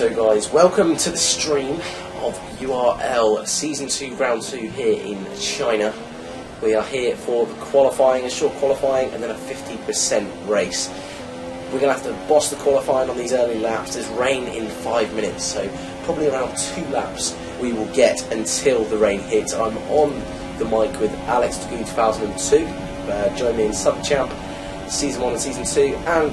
So guys, welcome to the stream of URL Season 2 Round 2 here in China. We are here for the qualifying, a short qualifying and then a 50% race. We're going to have to boss the qualifying on these early laps. There's rain in 5 minutes, so probably around 2 laps we will get until the rain hits. I'm on the mic with Alex Tagoo 2002, join me in Sub-Champ Season 1 and Season 2 and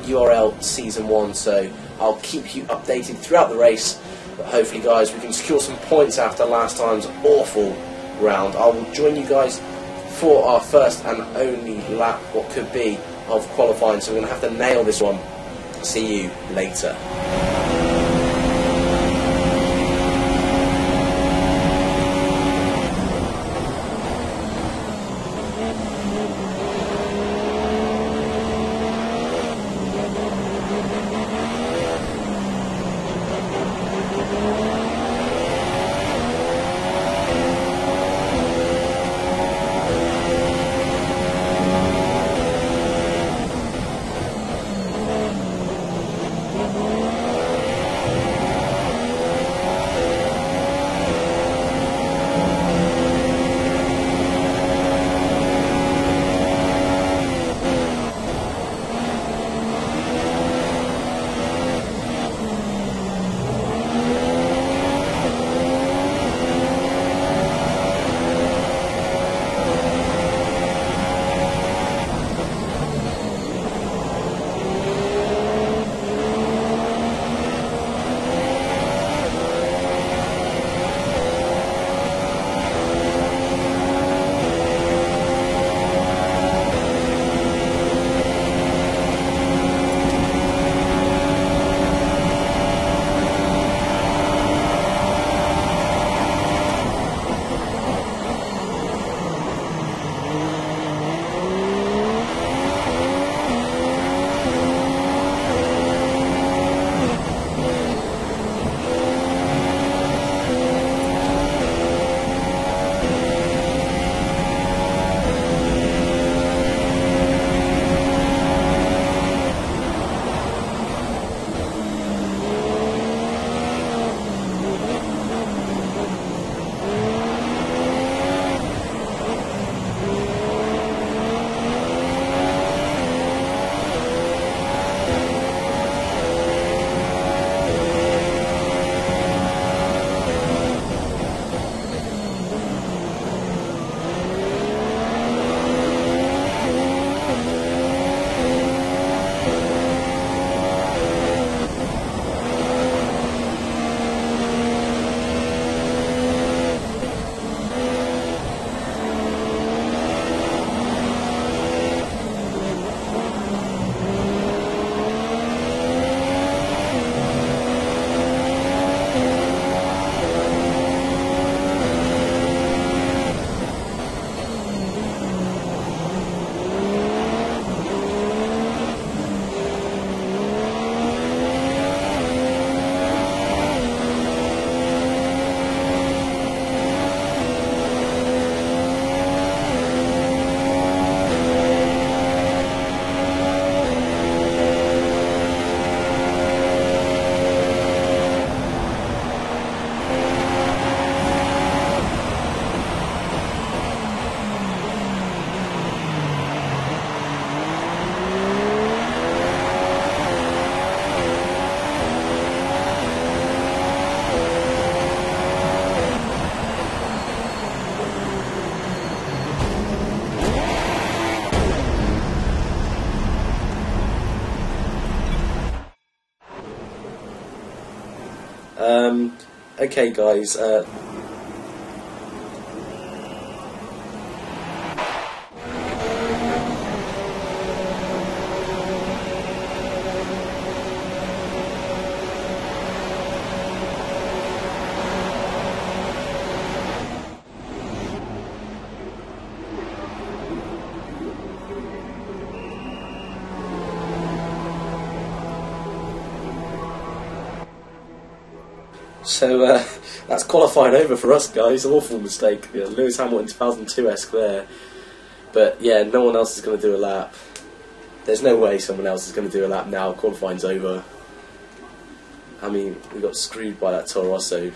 URL Season 1, so I'll keep you updated throughout the race, but hopefully guys we can secure some points after last time's awful round. I will join you guys for our first and only lap, what could be, of qualifying, so we're going to have to nail this one. See you later. Okay guys, that's qualifying over for us guys. Awful mistake, Lewis Hamilton 2002-esque there, but yeah, no one else is going to do a lap. There's no way someone else is going to do a lap now. Qualifying's over. I mean, we got screwed by that Toro Rosso.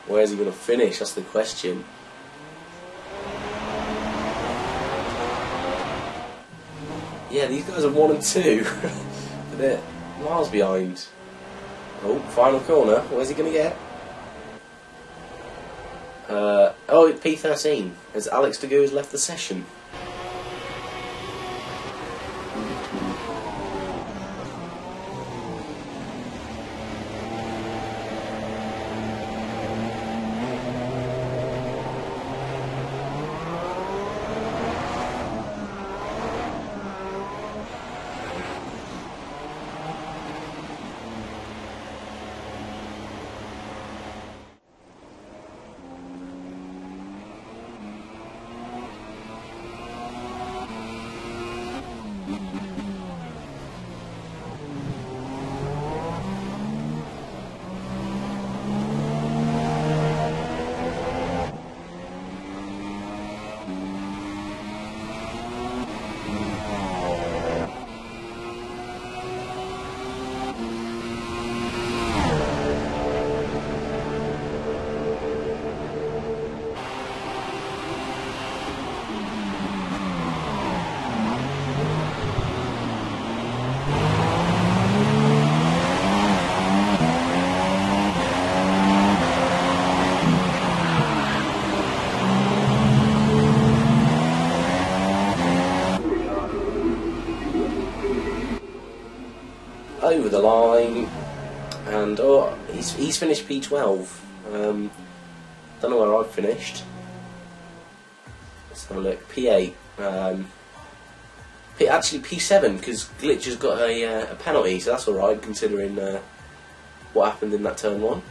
Where's he going to finish? That's the question. Yeah, these guys are 1 and 2. They're miles behind. Oh, final corner. Where's he going to get? Oh, P13. As Alex Degu has left the session. Over the line, and oh, he's finished P12. Don't know where I've finished. Let's have a look. P8. Actually P7, because Glitch has got a penalty, so that's alright considering what happened in that turn 1.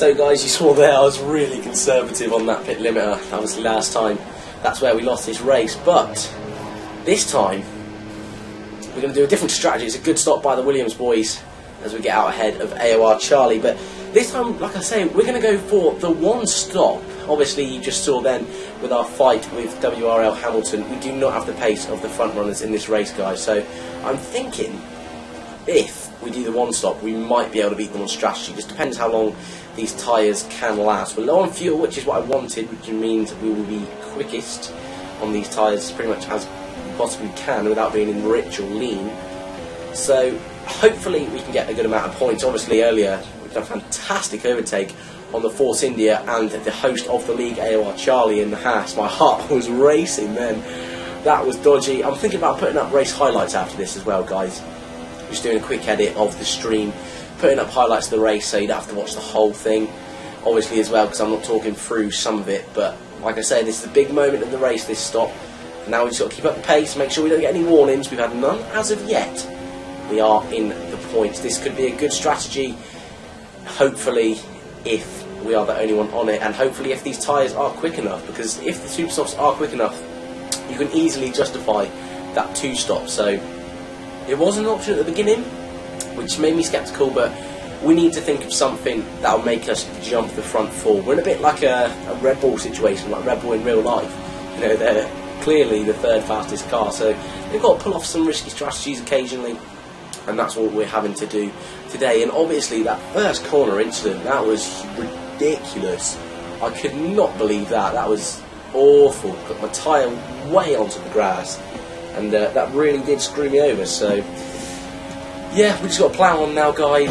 So guys, you saw there I was really conservative on that pit limiter. Obviously last time, that's where we lost this race. But this time, we're going to do a different strategy. It's a good stop by the Williams boys as we get out ahead of AOR Charlie. But this time, like I say, we're going to go for the one stop. Obviously, you just saw then with our fight with WRL Hamilton, we do not have the pace of the front runners in this race, guys. So I'm thinking if we do the one stop, we might be able to beat them on strategy. Just depends how long these tyres can last. We're low on fuel, which is what I wanted, which means we will be quickest on these tyres pretty much as we possibly can without being in rich or lean. So hopefully we can get a good amount of points. Obviously earlier we've done a fantastic overtake on the Force India and the host of the league, AOR Charlie, in the Haas. My heart was racing then. That was dodgy. I'm thinking about putting up race highlights after this as well, guys. Just doing a quick edit of the stream, putting up highlights of the race so you don't have to watch the whole thing, obviously as well, because I'm not talking through some of it. But like I said, this is the big moment of the race, this stop. Now we've just got to keep up the pace, make sure we don't get any warnings. We've had none as of yet. We are in the points. This could be a good strategy, hopefully, if we are the only one on it, and hopefully if these tyres are quick enough, because if the super softs are quick enough, you can easily justify that 2 stop. So it was an option at the beginning, which made me sceptical, but we need to think of something that will make us jump the front 4. We're in a bit like a Red Bull situation, like Red Bull in real life. You know, they're clearly the 3rd fastest car, so they've got to pull off some risky strategies occasionally, and that's what we're having to do today. And obviously that first corner incident, that was ridiculous. I could not believe that. That was awful. Got my tyre way onto the grass, and that really did screw me over. So yeah, we just got to plough on now, guys.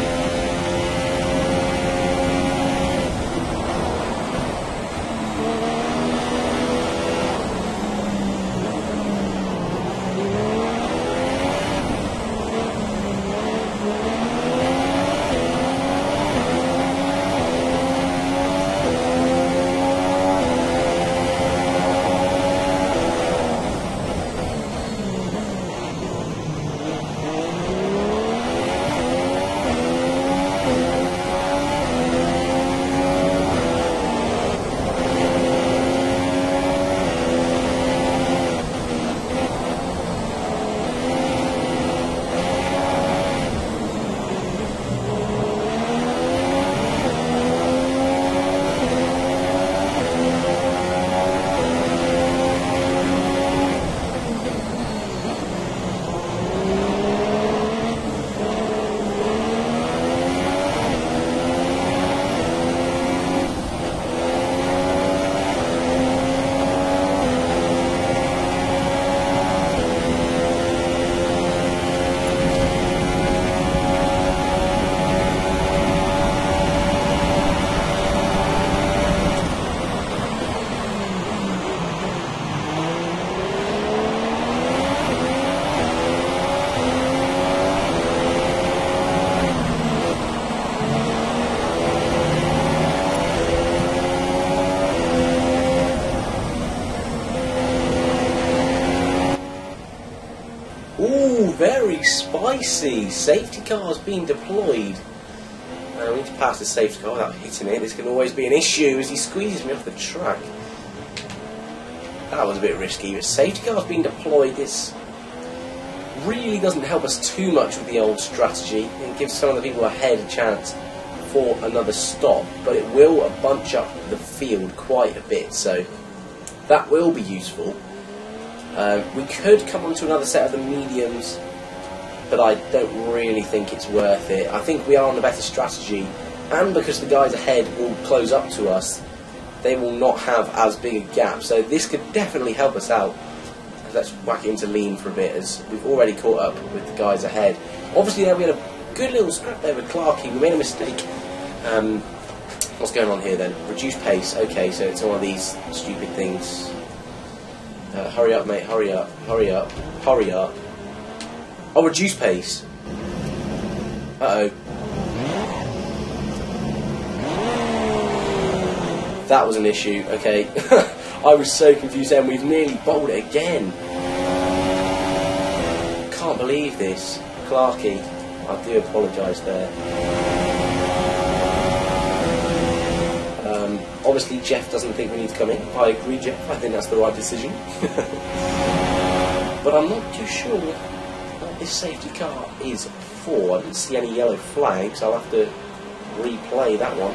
Ooh, very spicy. Safety cars being deployed. We need to pass the safety car without hitting it. This can always be an issue as he squeezes me off the track. That was a bit risky. But safety cars being deployed, this really doesn't help us too much with the old strategy. It gives some of the people ahead a chance for another stop, but it will bunch up the field quite a bit, so that will be useful. We could come on to another set of the mediums, but I don't really think it's worth it. I think we are on a better strategy, and because the guys ahead will close up to us, they will not have as big a gap, so this could definitely help us out. Let's whack it into lean for a bit, as we've already caught up with the guys ahead. Obviously there we had a good little scrap there with Clarkey. We made a mistake. What's going on here then? Reduce pace. Okay, so it's one of these stupid things. Hurry up, mate, hurry up, hurry up, hurry up. Oh, reduce pace. Uh-oh. That was an issue, okay. I was so confused then, we've nearly bowled it again. Can't believe this. Clarkey, I do apologise there. Obviously, Jeff doesn't think we need to come in. I agree, Jeff. I think that's the right decision. But I'm not too sure what this safety car is for. I didn't see any yellow flags. I'll have to replay that one.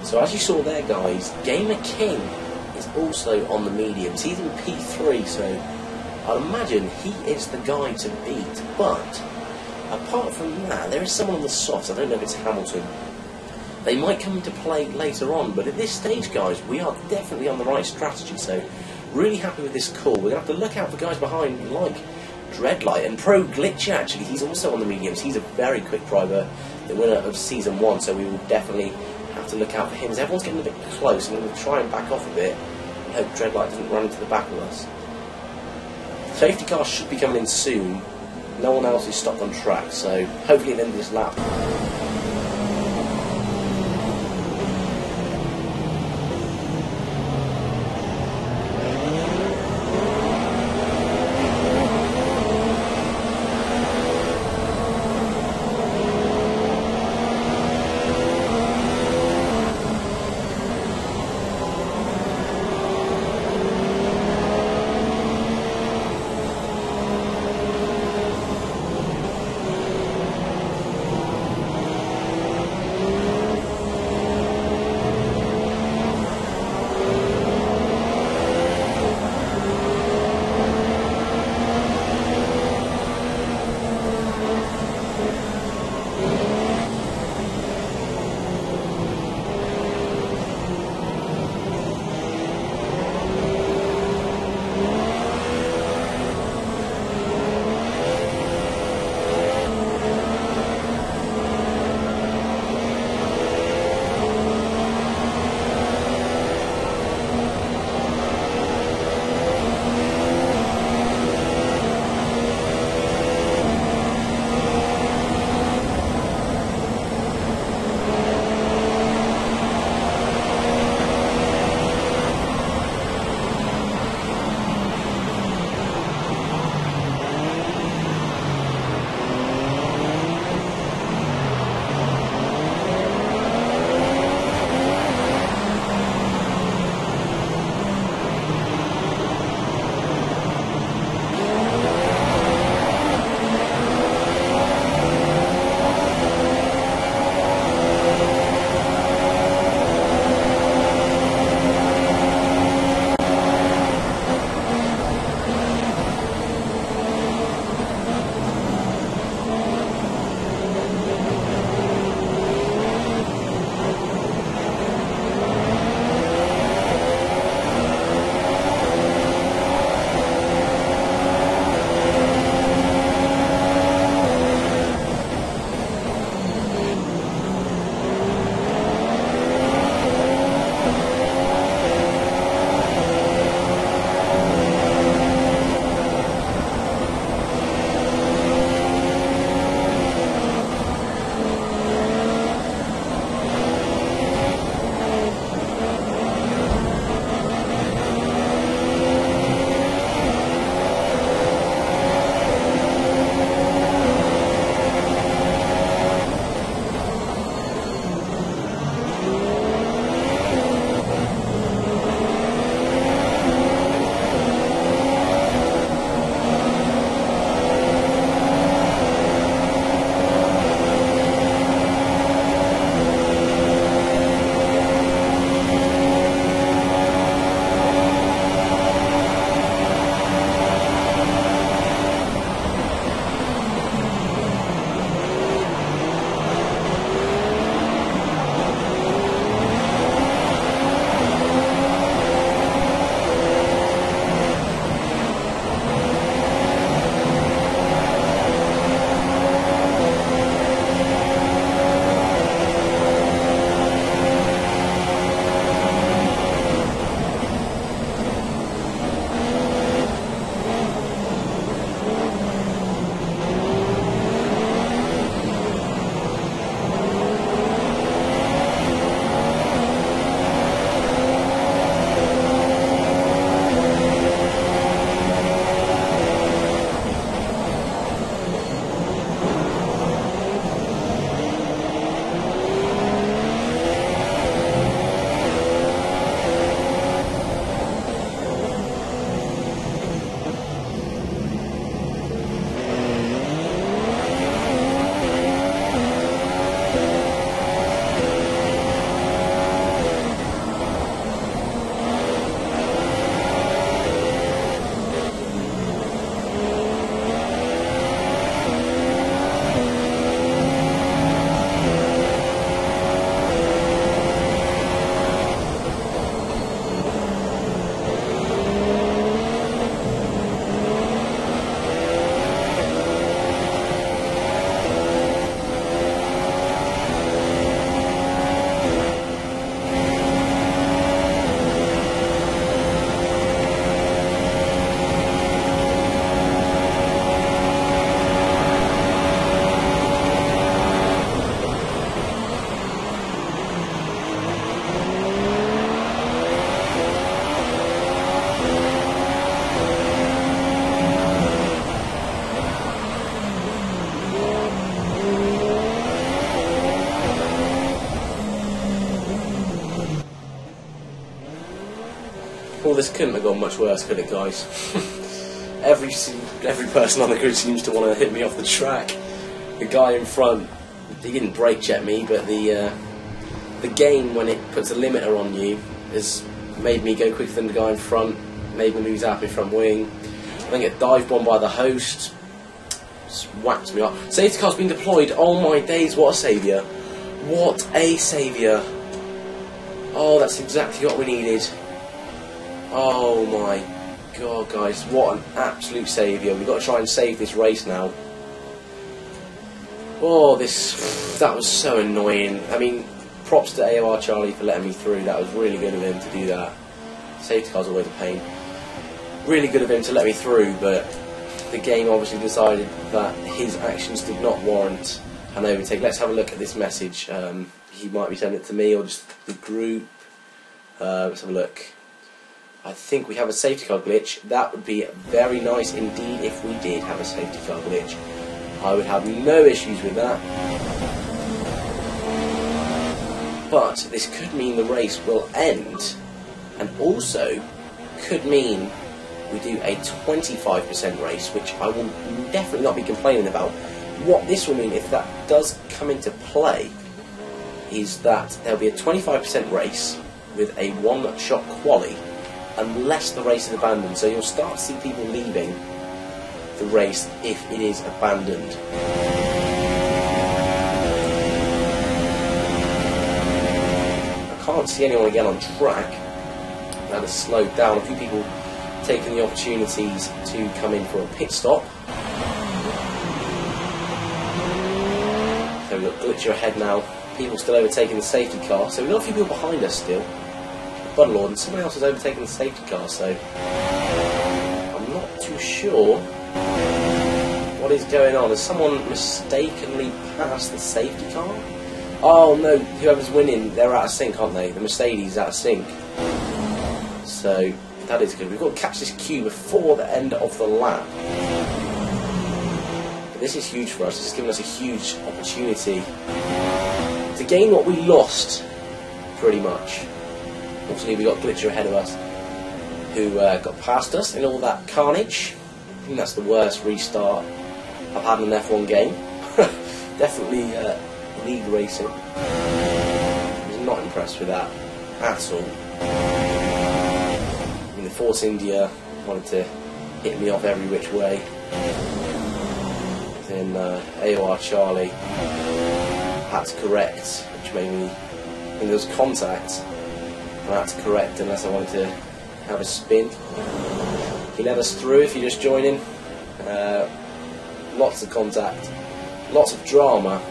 So as you saw there, guys, Gamer King is also on the mediums. He's in P3, so I'd imagine he is the guy to beat. But apart from that, there is someone on the softs. I don't know if it's Hamilton. They might come into play later on, but at this stage, guys, we are definitely on the right strategy. So really happy with this call. We're going to have to look out for guys behind like Dreadlight and Pro Glitcher. Actually, he's also on the mediums. He's a very quick driver, the winner of Season 1, so we will definitely have to look out for him. As everyone's getting a bit close, I'm going to try and back off a bit and hope Dreadlight doesn't run into the back of us. Safety car should be coming in soon. No one else is stopped on track, so hopefully at the end of this lap. this couldn't have gone much worse, could it, guys? Every person on the grid seems to want to hit me off the track. The guy in front, he didn't brake check me, but the game, when it puts a limiter on you, has made me go quicker than the guy in front, made me lose out my front wing. I then get dive bombed by the host, just whacked me up. Safety car's been deployed. Oh my days, what a saviour. What a saviour. Oh, that's exactly what we needed. Oh my god, guys, what an absolute saviour. We've got to try and save this race now. Oh, that was so annoying. I mean, props to AOR Charlie for letting me through. That was really good of him to do that. Safety car's always a pain. Really good of him to let me through, but the game obviously decided that his actions did not warrant an overtake. Let's have a look at this message. He might be sending it to me or just the group. Let's have a look. I think we have a safety car glitch. That would be very nice indeed if we did have a safety car glitch. I would have no issues with that. But this could mean the race will end, and also could mean we do a 25% race, which I will definitely not be complaining about. What this will mean, if that does come into play, is that there'll be a 25% race with a one-shot quali, unless the race is abandoned. So you'll start to see people leaving the race if it is abandoned. I can't see anyone again on track. That has slowed down. A few people taking the opportunities to come in for a pit stop. So we've got Glitcher ahead now. People still overtaking the safety car. So we've got a few people behind us still. Butterlord, and someone else has overtaken the safety car, so I'm not too sure what is going on. Has someone mistakenly passed the safety car? Oh no, whoever's winning, they're out of sync, aren't they? The Mercedes is out of sync. So that is good. We've got to catch this queue before the end of the lap. But this is huge for us. This has given us a huge opportunity to gain what we lost, pretty much. Obviously, we got Glitcher ahead of us, who got past us in all that carnage. I think that's the worst restart I've had in an F1 game. Definitely league racing. I was not impressed with that at all. I mean, the Force India wanted to hit me off every which way. Then AOR Charlie had to correct, which made me think there was contact. I had to correct unless I wanted to have a spin. He let us through if you're just joining. Lots of contact, lots of drama.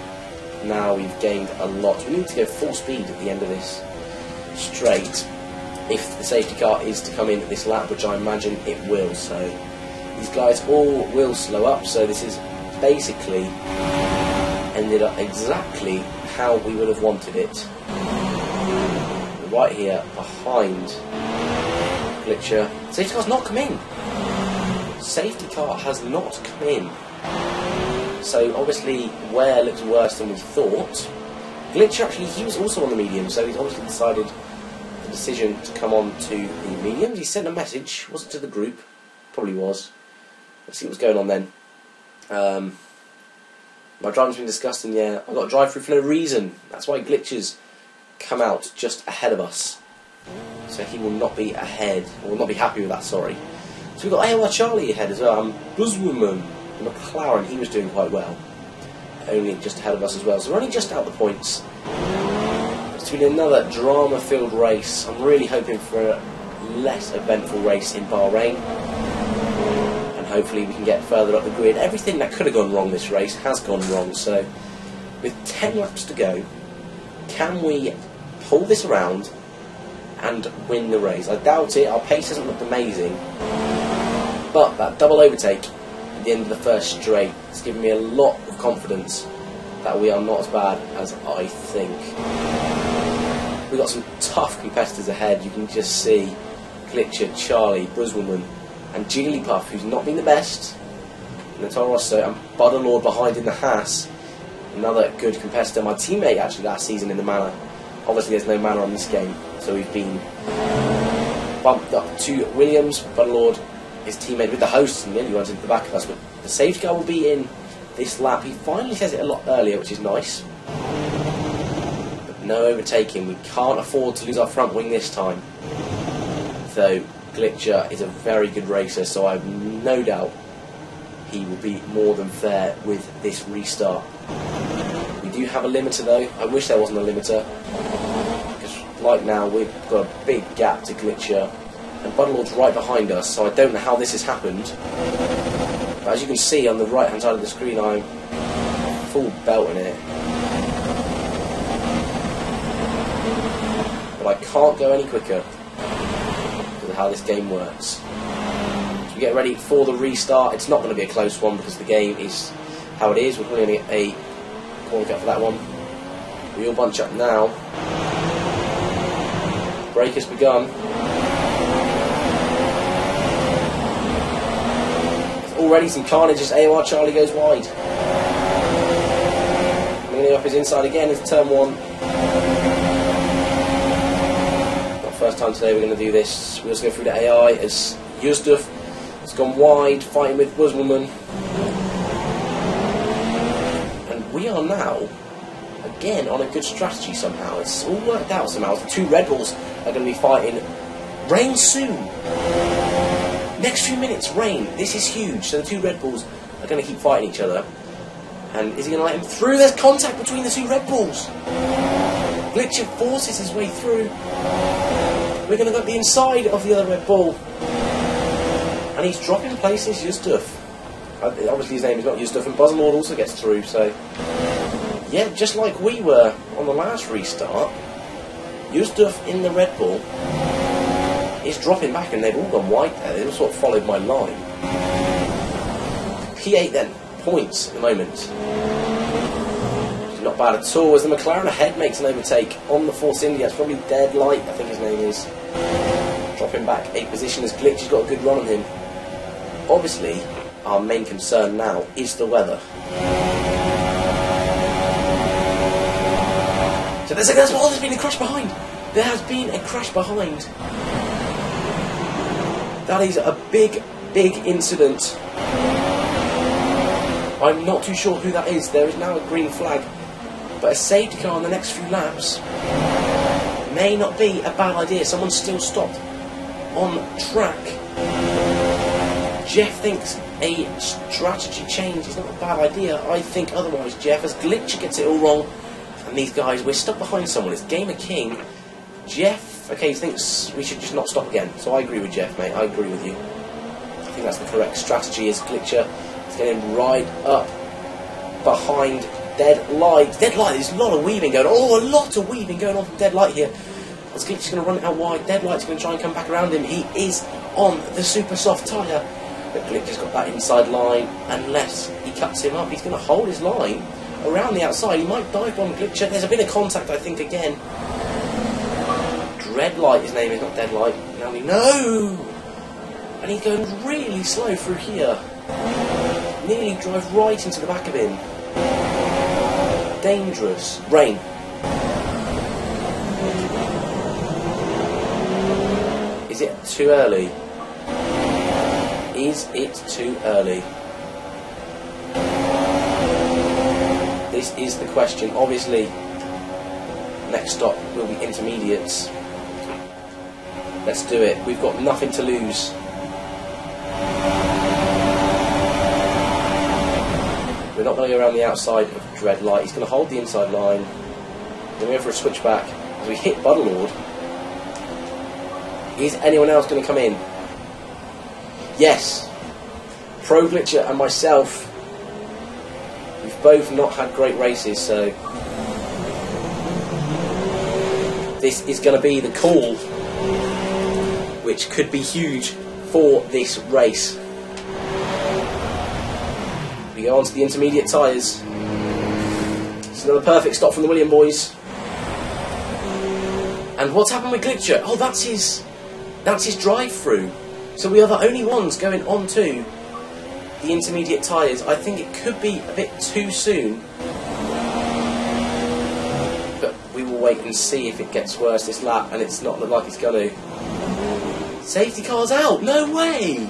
Now we've gained a lot. We need to go full speed at the end of this straight if the safety car is to come in at this lap, which I imagine it will. So these guys all will slow up, so this is basically ended up exactly how we would have wanted it. Right here behind Glitcher. Safety car's not come in. Safety car has not come in. So obviously Ware looks worse than we thought. Glitcher actually, he was also on the medium, so he's obviously decided the decision to come on to the mediums. He sent a message, was it to the group? Probably was. Let's see what's going on then. My driving's been disgusting, yeah. I got to drive through for no reason. That's why Glitcher's come out just ahead of us, so he will not be ahead, or will not be happy with that, sorry. So we've got AOR Charlie ahead as well, Buzzwoman, McLaren, he was doing quite well, only just ahead of us as well, so we're only just out the points. It's been another drama-filled race. I'm really hoping for a less eventful race in Bahrain, and hopefully we can get further up the grid. Everything that could have gone wrong this race has gone wrong, so with 10 laps to go, can we pull this around and win the race? I doubt it. Our pace hasn't looked amazing, but that double overtake at the end of the first straight has given me a lot of confidence that we are not as bad as I think. We've got some tough competitors ahead. You can just see Glitcher, Charlie, Buzzwoman and Jigglypuff, who's not been the best, and Toro Rosso, and Butterlord behind in the Haas. Another good competitor, my teammate actually last season in the Manor. Obviously there's no Manor on this game, so we've been bumped up to Williams. Butterlord is teammate with the hosts and nearly runs into the back of us, but the safety car will be in this lap. He finally says it a lot earlier, which is nice. But no overtaking. We can't afford to lose our front wing this time. Though Glitcher is a very good racer, so I have no doubt he will be more than fair with this restart. We do have a limiter though. I wish there wasn't a limiter, because like now we've got a big gap to Glitcher, and Butterlord's right behind us, so I don't know how this has happened. But as you can see on the right hand side of the screen, I'm full belting it. But I can't go any quicker because of how this game works. So we get ready for the restart. It's not going to be a close one because the game is how it is. We're probably going to get a corner cut for that one. We all bunch up now. Break has begun. Already some carnage as AOR Charlie goes wide. Nearly up his inside again into turn 1. Not first time today we're going to do this. We also go through the AI as Yuzduf has gone wide, fighting with Busselman. And we are now, again, on a good strategy somehow. It's all worked out somehow. The two Red Bulls are going to be fighting. Rain soon. Next few minutes, rain. This is huge. So the two Red Bulls are going to keep fighting each other. And is he going to let him through? There's contact between the two Red Bulls. Glitcher forces his way through. We're going to go up the inside of the other Red Bull. And he's dropping places, Yuzduf. Obviously his name is not Yuzduf, and Busselman also gets through. So, yeah, just like we were on the last restart, Yuzduf in the Red Bull is dropping back, and they've all gone wide there. They've all sort of followed my line. P8 then, points at the moment. Not bad at all, as the McLaren ahead makes an overtake on the Force India. It's probably Dead Light, I think his name is. Dropping back a position as Glitch has got a good run on him. Obviously, our main concern now is the weather. So there's been a crash behind. There has been a crash behind. That is a big, big incident. I'm not too sure who that is. There is now a green flag. But a safety car on the next few laps may not be a bad idea. Someone's still stopped on track. Jeff thinks a strategy change is not a bad idea. I think otherwise, Jeff, as Glitcher gets it all wrong. And these guys, we're stuck behind someone. It's Gamer King. Jeff, okay, thinks we should just not stop again. So I agree with Jeff, mate. I agree with you. I think that's the correct strategy as Glitcher is getting right up behind Dead Light. Dead Light, there's a lot of weaving going on. Oh, a lot of weaving going on from Dead Light here. As Glitcher's going to run it out wide, Dead Light's going to try and come back around him. He is on the super soft tyre. But Glitcher's got that inside line. Unless he cuts him up, he's going to hold his line around the outside. He might dive bomb Glitcher. There's a bit of contact, I think, again. Dreadlight, his name is, not Deadlight. Now we know! And he's going really slow through here. Nearly drive right into the back of him. Dangerous. Rain. Is it too early? Is it too early? This is the question. Obviously, next stop will be intermediates. Let's do it. We've got nothing to lose. We're not going to go around the outside of Dreadlight. He's going to hold the inside line. We're going to go for a switchback. As we hit Butterlord, is anyone else going to come in? Yes. Pro Glitcher and myself, we've both not had great races, so this is going to be the call, which could be huge for this race. We go on to the intermediate tyres. It's another perfect stop from the William boys. And what's happened with Glitcher? Oh, that's his drive-through. So we are the only ones going on to the intermediate tyres. I think it could be a bit too soon. But we will wait and see if it gets worse this lap, and it's not look like it's going to. Safety car's out! No way!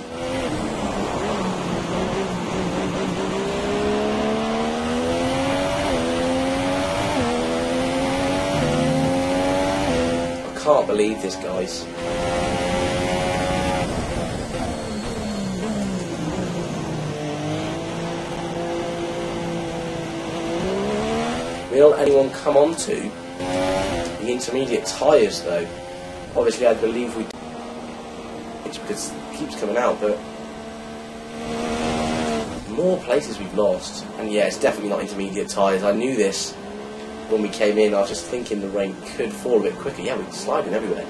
I can't believe this, guys. Will anyone come on to the intermediate tyres though? Obviously I believe we do, because it keeps coming out, but more places we've lost. And yeah, it's definitely not intermediate tyres. I knew this when we came in. I was just thinking the rain could fall a bit quicker. Yeah, we're sliding everywhere.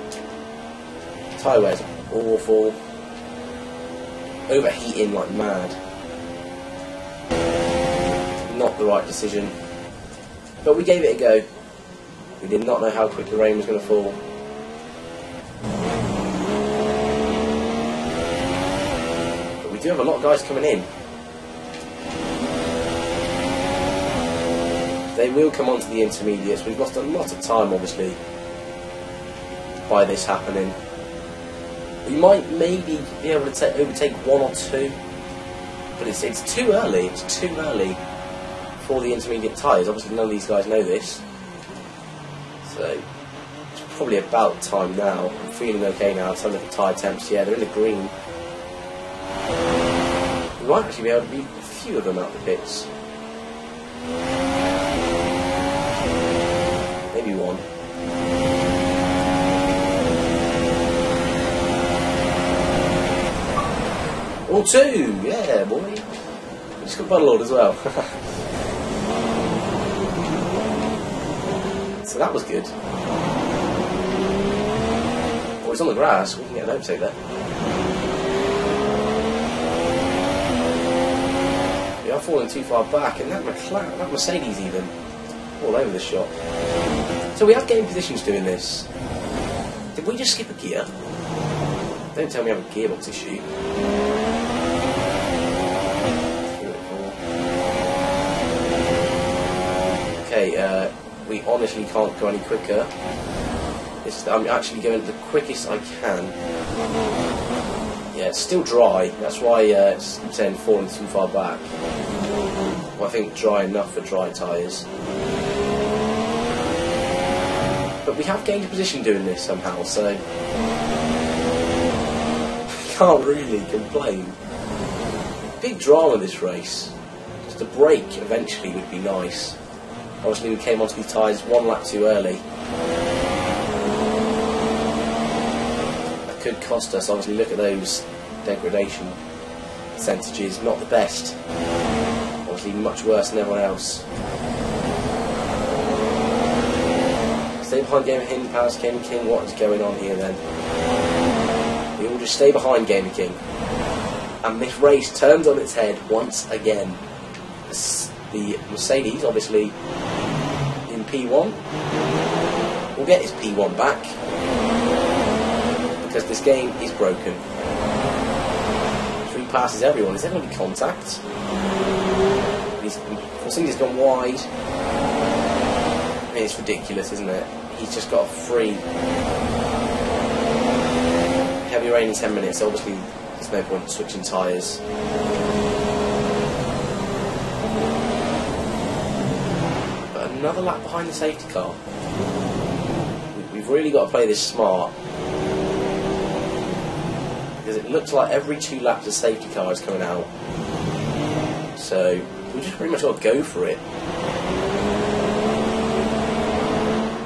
Tyre wear's awful. Overheating like mad. Not the right decision. But we gave it a go. We did not know how quick the rain was going to fall. But we do have a lot of guys coming in. They will come on to the intermediates. We've lost a lot of time, obviously, by this happening. We might maybe be able to overtake one or two. But it's too early. It's too early for the intermediate tyres. Obviously none of these guys know this, so it's probably about time now. I'm feeling okay now. Let's have a look at tyre temps. Yeah, they're in the green. We might actually be able to beat a few of them out the pits. Maybe one. Or two! Yeah, boy. We just got Buttload as well. So that was good. Well, it's on the grass, we can get an overtake there. We are falling too far back, and that Mercedes even, all over the shop. So we have gained positions doing this. Did we just skip a gear? Don't tell me I have a gearbox issue. Okay, we honestly can't go any quicker. I'm actually going the quickest I can. Yeah, it's still dry. That's why it's saying falling too far back. Well, I think dry enough for dry tyres. But we have gained a position doing this somehow, so can't really complain. Big drama this race. Just a break eventually would be nice. Obviously we came onto these tyres one lap too early. That could cost us. Obviously look at those degradation percentages, not the best. Obviously much worse than everyone else. Stay behind Gamer King, Powers Gamer King. What is going on here then? We all just stay behind Gamer King. And this race turns on its head once again. The Mercedes, obviously, in P1, will get his P1 back because this game is broken. Three passes everyone. Is there going to be contact? He's gone wide. I mean, it's ridiculous, isn't it? He's just got a free. Heavy rain in 10 minutes. Obviously, there's no point in switching tyres. Another lap behind the safety car. We've really got to play this smart, because it looks like every 2 laps a safety car is coming out. So we just pretty much got to go for it.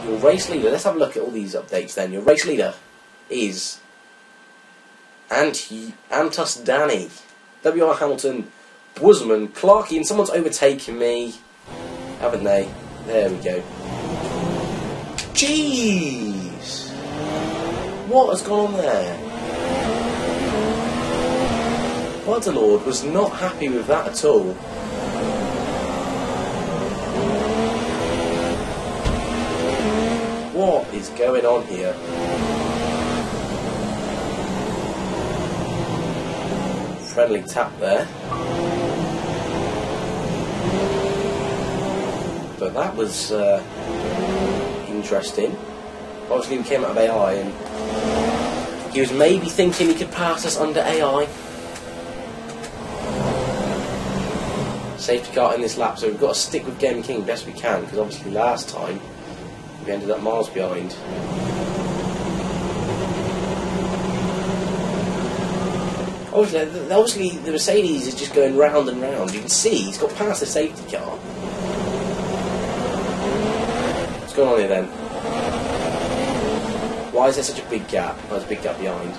Your race leader. Let's have a look at all these updates then. Your race leader is Antus Danny, W.R. Hamilton, Busman, Clarkey, and someone's overtaken me, haven't they? There we go. Jeez! What has gone on there? Butterlord was not happy with that at all. What is going on here? Friendly tap there. But that was interesting. Obviously we came out of AI and He was maybe thinking he could pass us under AI. Safety car in this lap, so we've got to stick with Game King best we can, because obviously last time we ended up miles behind. Obviously the Mercedes is just going round and round. You can see he's got past the safety car. What's going on here then? Why is there such a big gap? Oh, there's a big gap behind.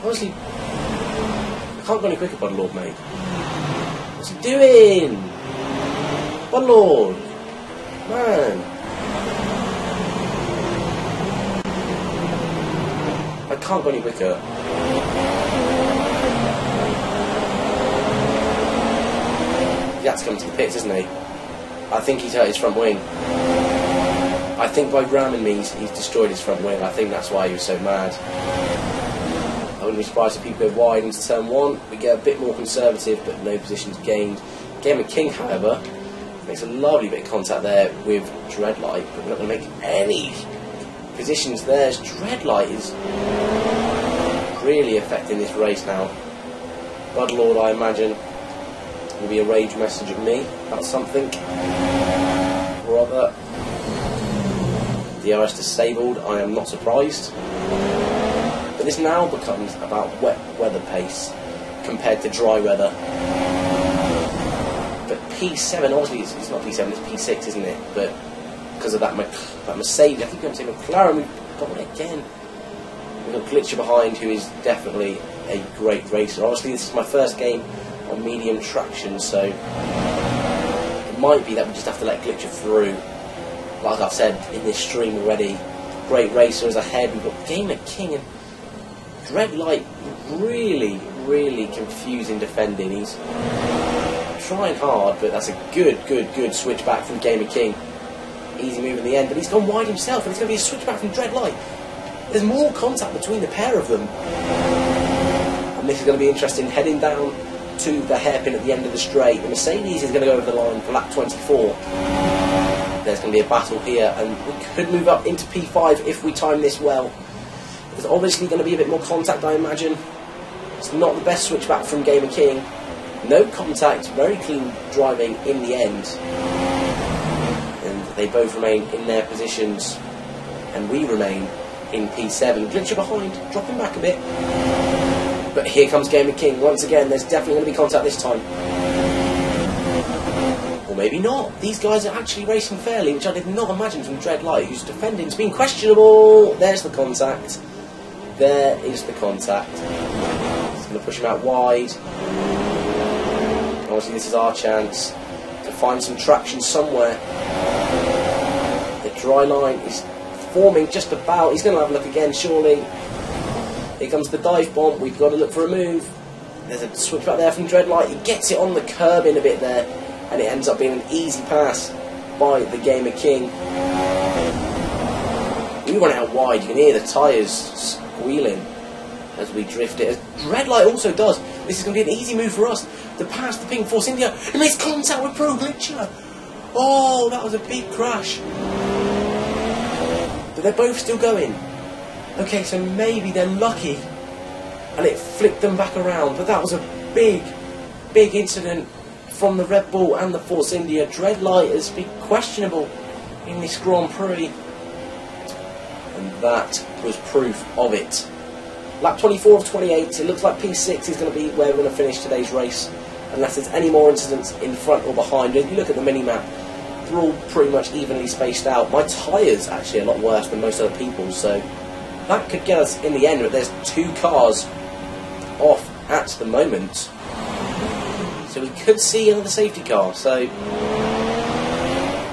Honestly, I can't go any quicker, Budlord, mate. What's he doing? Budlord! Man! I can't go any quicker. He had to come to the pits, isn't he? I think he's hurt his front wing. I think by ramming me, he's destroyed his front wing. I think that's why he was so mad. I wouldn't be surprised if people go wide into turn 1. We get a bit more conservative, but no positions gained. Game King, however, makes a lovely bit of contact there with Dreadlight, but we're not going to make any positions there. Dreadlight is really affecting this race now. Budlord, I imagine, will be a rage message at me about something or other. The RS disabled, I am not surprised. But this now becomes about wet weather pace compared to dry weather. But P7, obviously it's not P7, it's P6, isn't it? But because of that Mercedes, I think I'm saying McLaren, we've got it again. We've got Glitcher behind, who is definitely a great racer. Obviously this is my first game on medium traction, so it might be that we just have to let Glitcher through. Like I've said in this stream already, great racers ahead. We've got Game King and Dreadlight, really confusing defending. He's trying hard, but that's a good switch back from Game King. Easy move in the end, but he's gone wide himself, and it's going to be a switch back from Dreadlight. There's more contact between the pair of them, and this is going to be interesting. Heading down to the hairpin at the end of the straight, the Mercedes is going to go over the line for lap 24. There's going to be a battle here, and we could move up into P5 if we time this well. There's obviously going to be a bit more contact, I imagine. It's not the best switchback from Game King. No contact, very clean driving in the end. And they both remain in their positions, and we remain in P7. Glitcher behind, dropping back a bit. But here comes Game King. Once again, there's definitely going to be contact this time. Or maybe not. These guys are actually racing fairly, which I did not imagine from Dreadlight, who's defending. It's been questionable. There's the contact. There is the contact. It's going to push him out wide. Obviously this is our chance to find some traction somewhere. The dry line is forming just about. He's going to have a look again, surely. Here comes the dive bomb. We've got to look for a move. There's a switch back there from Dreadlight. He gets it on the curb in a bit there, and it ends up being an easy pass by the Game King. We run out wide. You can hear the tyres squealing as we drift it. As Dreadlight also does. This is going to be an easy move for us to pass the Pink Force India. It makes contact with Pro Glitcher. Oh, that was a big crash. But they're both still going. Okay, so maybe they're lucky and it flipped them back around. But that was a big incident from the Red Bull and the Force India. Dreadlight has been questionable in this Grand Prix. And that was proof of it. Lap 24 of 28, it looks like P6 is going to be where we're going to finish today's race, unless there's any more incidents in front or behind. If you look at the mini-map, they're all pretty much evenly spaced out. My tyres actually a lot worse than most other people's, so that could get us in the end, but there's 2 cars off at the moment. So we could see another safety car, so I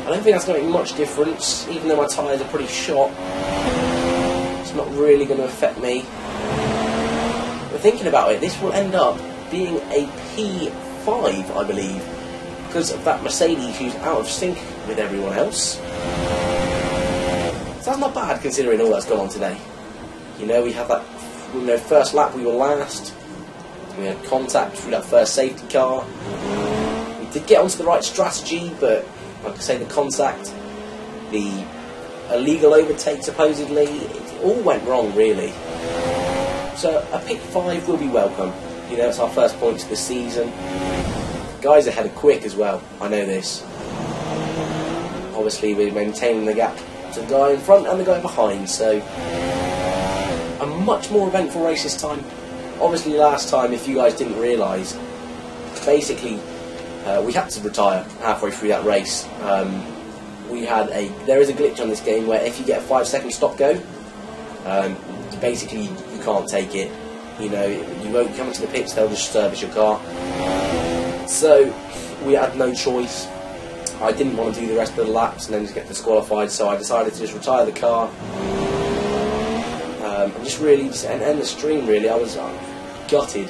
don't think that's going to make much difference, even though my tyres are pretty shot. It's not really going to affect me. But thinking about it, this will end up being a P5, I believe, because of that Mercedes who's out of sync with everyone else. So that's not bad considering all that's gone on today. You know, we have that We know first lap we were last. We had contact through that first safety car. We did get onto the right strategy, but like I say, the contact, the illegal overtake supposedly, it all went wrong really. So a pick 5 will be welcome. You know, it's our first points of the season. Guys ahead are quick as well, I know this. Obviously we're maintaining the gap to the guy in front and the guy behind, so a much more eventful race this time. Obviously last time, if you guys didn't realise, basically we had to retire halfway through that race. There is a glitch on this game where if you get a 5-second stop go, basically you can't take it. You know, you won't come into the pits, they'll just service your car. So we had no choice. I didn't want to do the rest of the laps and then just get disqualified, so I decided to just retire the car. And just really end the stream really. I was gutted.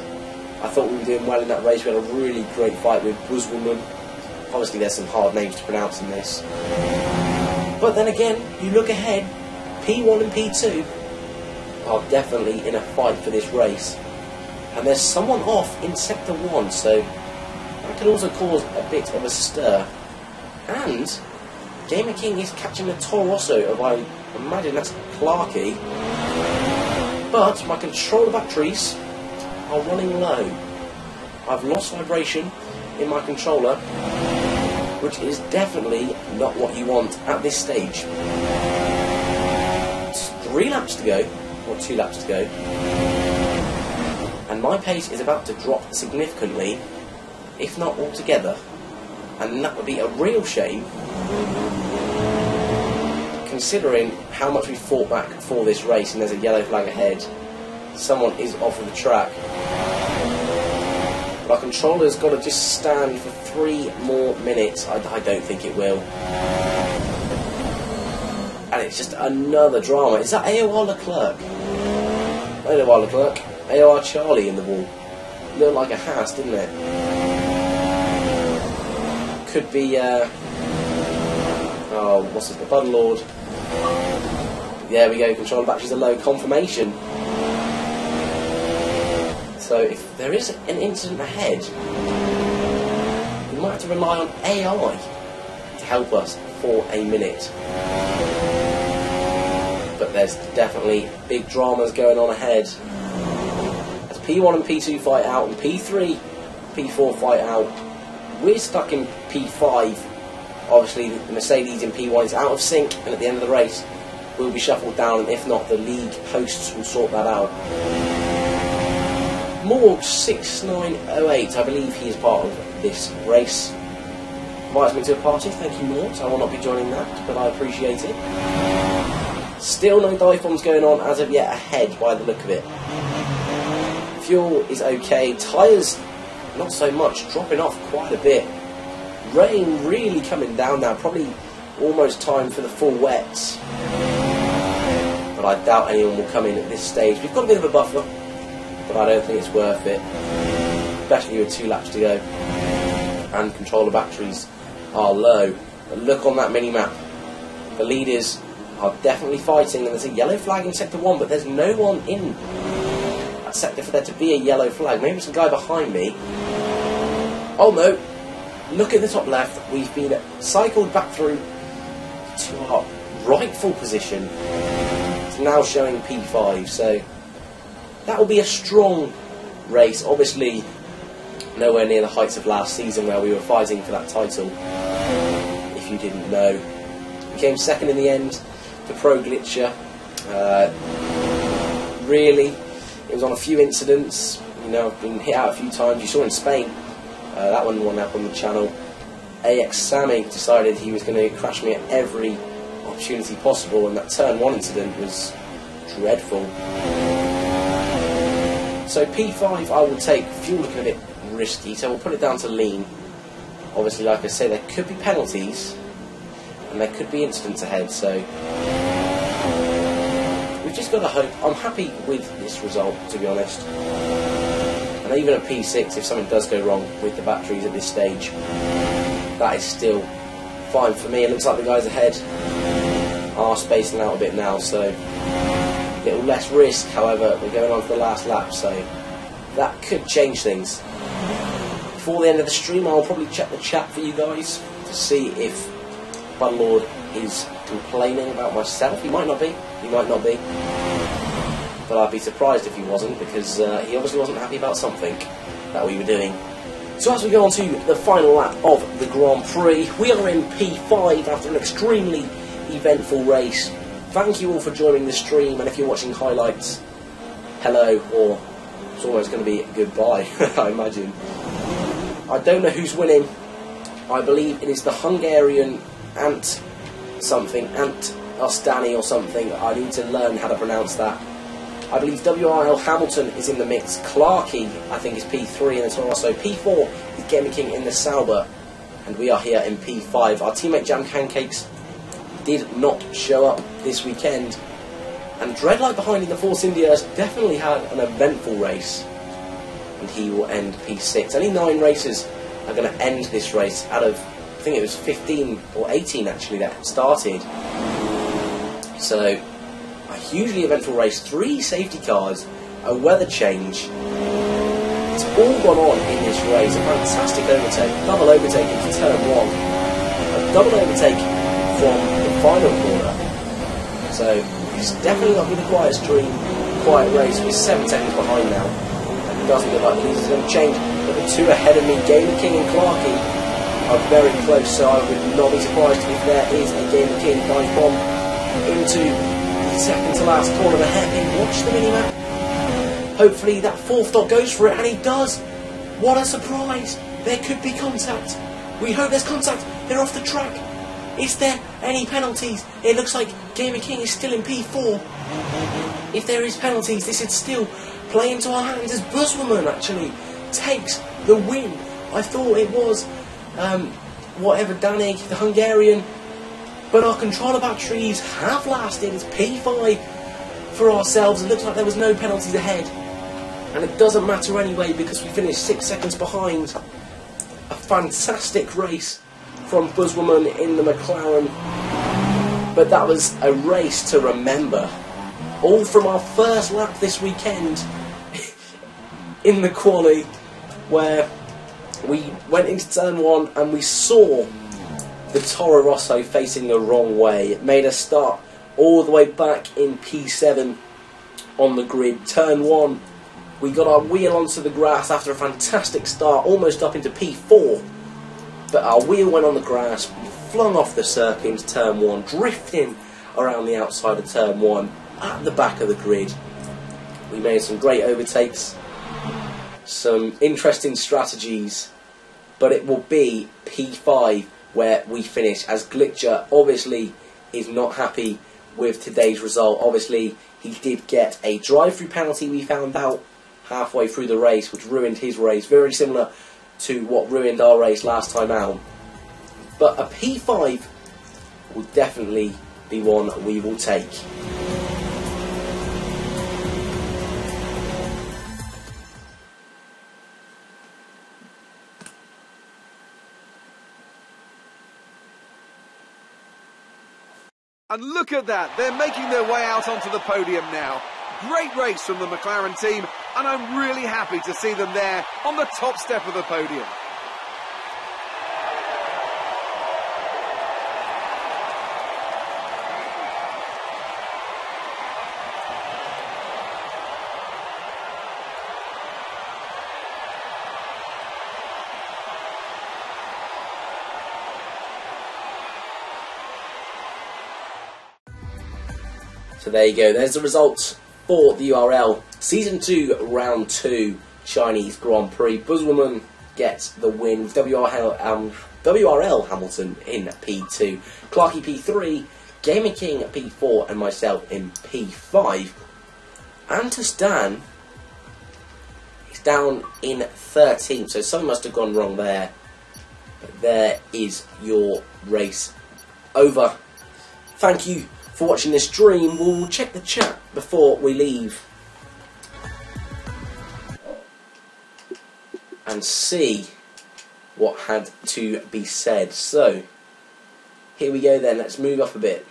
I thought we were doing well in that race. We had a really great fight with Buzzwoman. Obviously there's some hard names to pronounce in this. But then again, you look ahead, P1 and P2 are definitely in a fight for this race. And there's someone off in Sector 1, so that could also cause a bit of a stir. And Gamer King is catching a Toro Rosso of, I imagine that's Clarky. But my controller batteries are running low. I've lost vibration in my controller, which is definitely not what you want at this stage. It's 3 laps to go, or 2 laps to go, and my pace is about to drop significantly, if not altogether, and that would be a real shame considering how much we fought back for this race. And there's a yellow flag ahead. Someone is off of the track. My controller's got to just stand for 3 more minutes. I don't think it will. And it's just another drama. Is that AOR Leclerc? AOR Leclerc. AOR Charlie in the wall. Looked like a house, didn't it? Could be, oh, what's his name? Budlord. There we go, controller batteries are low. Confirmation. So if there is an incident ahead, we might have to rely on AI to help us for a minute. But there's definitely big dramas going on ahead. As P1 and P2 fight out, and P3, P4 fight out, we're stuck in P5. Obviously the Mercedes in P1 is out of sync, and at the end of the race will be shuffled down, and if not, the league hosts will sort that out. Morg6908, I believe he is part of this race. Invites me to a party, thank you Mort, I will not be joining that, but I appreciate it. Still no dive bombs going on as of yet ahead by the look of it. Fuel is okay, tyres not so much, dropping off quite a bit. Rain really coming down now, probably almost time for the full wets. But I doubt anyone will come in at this stage. We've got a bit of a buffer, but I don't think it's worth it, especially with 2 laps to go and controller batteries are low. But look on that mini-map, the leaders are definitely fighting, and there's a yellow flag in Sector 1, but there's no one in that sector for there to be a yellow flag. Maybe it's the guy behind me. Oh no, look at the top left, we've been cycled back through to our rightful position. It's now showing P5, so that will be a strong race. Obviously nowhere near the heights of last season where we were fighting for that title, if you didn't know. We came second in the end for Pro Glitcher. Really, it was on a few incidents. You know, I've been hit out a few times. You saw in Spain, that one won up on the channel. AX Sammy decided he was going to crash me at every opportunity possible, and that turn 1 incident was dreadful. So P5 I will take. Fuel looking a bit risky, so we'll put it down to lean. Obviously, like I say, there could be penalties and there could be incidents ahead, so we've just got to hope. I'm happy with this result, to be honest, and even a P6 if something does go wrong with the batteries at this stage, that is still fine for me. It looks like the guys ahead are spacing out a bit now, so little less risk. However, we're going on to the last lap, so that could change things. Before the end of the stream, I'll probably check the chat for you guys to see if Bunlord is complaining about myself. He might not be, but I'd be surprised if he wasn't, because he obviously wasn't happy about something that we were doing. So as we go on to the final lap of the Grand Prix, we are in P5 after an extremely eventful race. Thank you all for joining the stream, and if you're watching highlights, hello, or it's almost going to be goodbye, I imagine. I don't know who's winning. I believe it is the Hungarian Ant Ostani or something. I need to learn how to pronounce that. I believe WRL Hamilton is in the mix. Clarkey, I think, is P3 in the Toro Rosso. P4 is Gaming King in the Sauber. And we are here in P5. Our teammate Jam Pancakes did not show up this weekend. And Dreadlight behind in the Force India has definitely had an eventful race. And he will end P6. Only 9 races are going to end this race out of, I think it was 15 or 18 actually that started. So, a hugely eventful race, 3 safety cars, a weather change. It's all gone on in this race. A fantastic overtake, double overtake into turn 1, a double overtake from the final corner. So it's definitely not been a quiet race. We're 7 seconds behind now, and it doesn't look like the leaders are going to change. But the 2 ahead of me, Gamer King and Clarkey, are very close. So I would not be surprised if there is a Gamer King dive bomb into second to last corner of the hairpin. Watch the minimap. Hopefully that 4th dot goes for it, and he does. What a surprise. There could be contact. We hope there's contact. They're off the track. Is there any penalties? It looks like Gamer King is still in P4. If there is penalties, this is still play into our hands as Buzzwoman actually takes the win. I thought it was whatever Danig, the Hungarian, but our controller batteries have lasted. It's P5 for ourselves. It looks like there was no penalties ahead. And it doesn't matter anyway because we finished 6 seconds behind. A fantastic race from Buzzwoman in the McLaren. But that was a race to remember. All from our first lap this weekend in the quali, where we went into turn 1 and we saw the Toro Rosso facing the wrong way. It made us start all the way back in P7 on the grid. Turn 1, we got our wheel onto the grass after a fantastic start, almost up into P4. But our wheel went on the grass, we flung off the circuit into turn 1, drifting around the outside of turn 1, at the back of the grid. We made some great overtakes, some interesting strategies, but it will be P5 where we finish, as Glitcher obviously is not happy with today's result. Obviously he did get a drive-through penalty, we found out halfway through the race, which ruined his race, very similar to what ruined our race last time out. But a P5 will definitely be one we will take. And look at that, they're making their way out onto the podium now. Great race from the McLaren team, and I'm really happy to see them there on the top step of the podium. So there you go, there's the results for the URL Season 2, Round 2 Chinese Grand Prix. Buzzwoman gets the win with WRL Hamilton in P2, Clarkey P3, Gaming King P4 and myself in P5. Antus Dan is down in 13th, so something must have gone wrong there. But there is your race over. Thank you for watching this stream. We'll check the chat before we leave and see what had to be said. So here we go then, let's move up a bit.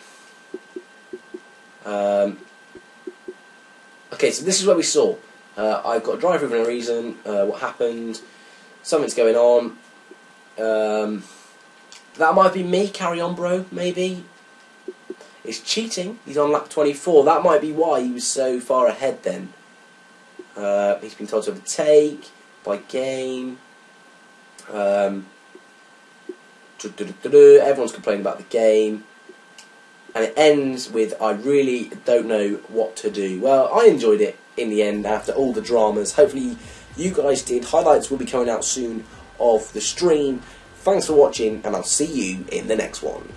Okay, so this is what we saw. I've got a driver for no reason. What happened? Something's going on. That might be me. Carry on, bro. Maybe. It's cheating. He's on lap 24. That might be why he was so far ahead then. He's been told to overtake by game. Everyone's complaining about the game. And it ends with, I really don't know what to do. Well, I enjoyed it in the end after all the dramas. Hopefully you guys did. Highlights will be coming out soon of the stream. Thanks for watching, and I'll see you in the next one.